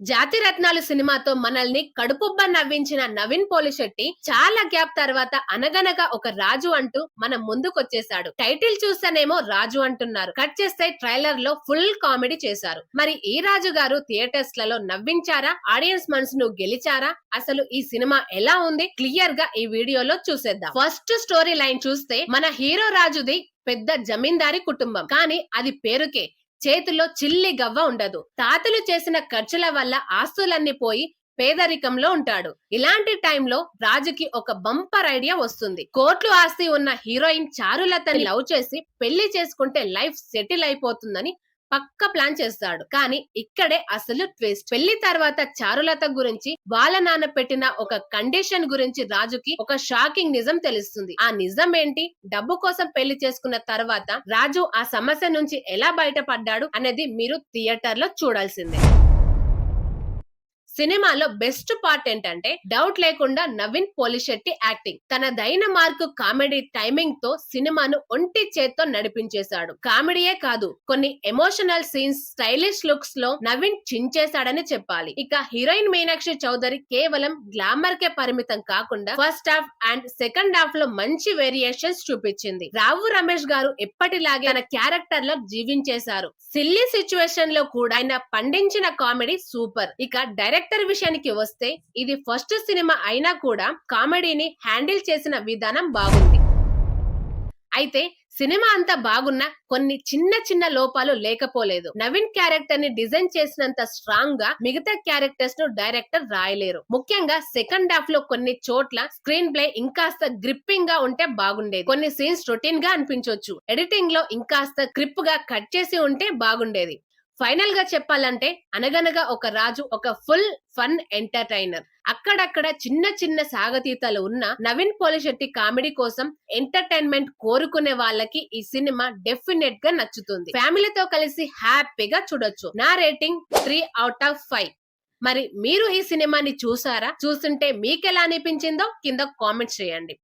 జాతి రత్నాలు సినిమాతో మనల్ని కడుపుబ్బ నవ్వించిన నవీన్ పోలిశెట్టి చాలా గ్యాప్ తర్వాత అనగనగా ఒక రాజు అంటూ మన ముందుకొచ్చేశాడు. టైటిల్ చూస్తేనేమో రాజు అంటున్నారు, కట్ చేస్తే ట్రైలర్ లో ఫుల్ కామెడీ చేశారు. మరి ఈ రాజు గారు థియేటర్స్ లలో నవ్వించారా, ఆడియన్స్ మనసును గెలిచారా? అసలు ఈ సినిమా ఎలా ఉంది క్లియర్ గా ఈ వీడియోలో చూసేద్దాం. ఫస్ట్ స్టోరీ లైన్ చూస్తే మన హీరో రాజుది పెద్ద జమీందారీ కుటుంబం, కానీ అది పేరుకే. చేతిలో చిల్లి గవ్వ ఉండదు. తాతలు చేసిన ఖర్చుల వల్ల ఆస్తులన్నీ పోయి పేదరికంలో ఉంటాడు. ఇలాంటి టైంలో రాజుకి ఒక బంపర్ ఐడియా వస్తుంది. కోట్లు ఆస్తి ఉన్న హీరోయిన్ చారులతని లవ్ చేసి పెళ్లి చేసుకుంటే లైఫ్ సెటిల్ అయిపోతుందని పక్క ప్లాన్ చేస్తాడు. కానీ ఇక్కడే అసలు ట్విస్ట్. పెళ్లి తర్వాత చారులత గురించి వాళ్ళ నాన్న పెట్టిన ఒక కండిషన్ గురించి రాజుకి ఒక షాకింగ్ నిజం తెలుస్తుంది. ఆ నిజం ఏంటి, డబ్బు కోసం పెళ్లి చేసుకున్న తర్వాత రాజు ఆ సమస్య నుంచి ఎలా బయటపడ్డాడు అనేది మీరు థియేటర్ లో చూడాల్సిందే. సినిమాలో బెస్ట్ పార్ట్ ఏంటంటే డౌట్ లేకుండా నవీన్ పోలిశెట్టి యాక్టింగ్. తన దైన మార్కు కామెడీ టైమింగ్ తో సినిమాను ఒంటి చేత్తో నడిపించేశాడు. కామెడీయే కాదు, కొన్ని ఎమోషనల్ సీన్స్, స్టైలిష్ లుక్స్ లో నవీన్ చించేశాడని చెప్పాలి. ఇక హీరోయిన్ మీనాక్షి చౌదరి కేవలం గ్లామర్ కే పరిమితం కాకుండా first half and second half లో మంచి వేరియేషన్స్ చూపించింది. రావు రమేష్ గారు ఎప్పటిలాగే తన క్యారెక్టర్ లో జీవించేశారు. సిల్లీ సిచ్యువేషన్ లో కూడా ఆయన పండించిన కామెడీ సూపర్. ఇక డైరెక్టర్ విషయానికి వస్తే ఇది ఫస్ట్ సినిమా అయినా కూడా కామెడీని హ్యాండిల్ చేసిన విధానం బాగుంది. అయితే సినిమా అంతా బాగున్నా కొన్ని చిన్న చిన్న లోపాలు లేకపోలేదు. నవీన్ క్యారెక్టర్ ని డిజైన్ చేసినంత స్ట్రాంగ్ గా మిగతా క్యారెక్టర్స్ ను డైరెక్టర్ రాయలేరు. ముఖ్యంగా సెకండ్ హాఫ్ లో కొన్ని చోట్ల స్క్రీన్ ప్లే ఇంకాస్త గ్రిప్పింగ్ గా ఉంటే బాగుండేది. కొన్ని సీన్స్ రొటీన్ గా అనిపించొచ్చు. ఎడిటింగ్ లో ఇంకాస్త క్రిప్ గా కట్ చేసి ఉంటే బాగుండేది. ఫైనల్ గా చెప్పాలంటే అనగనగా ఒక రాజు ఒక ఫుల్ ఫన్ ఎంటర్టైనర్. అక్కడక్కడ చిన్న చిన్న సాగతీతలు ఉన్న నవీన్ పోలిశెట్టి కామెడీ కోసం ఎంటర్టైన్మెంట్ కోరుకునే వాళ్ళకి ఈ సినిమా డెఫినెట్ గా నచ్చుతుంది. ఫ్యామిలీతో కలిసి హ్యాపీగా చూడొచ్చు. నా రేటింగ్ 3/5. మరి మీరు ఈ సినిమాని చూసారా? చూస్తుంటే మీకెలా అనిపించిందో కింద కామెంట్స్ చేయండి.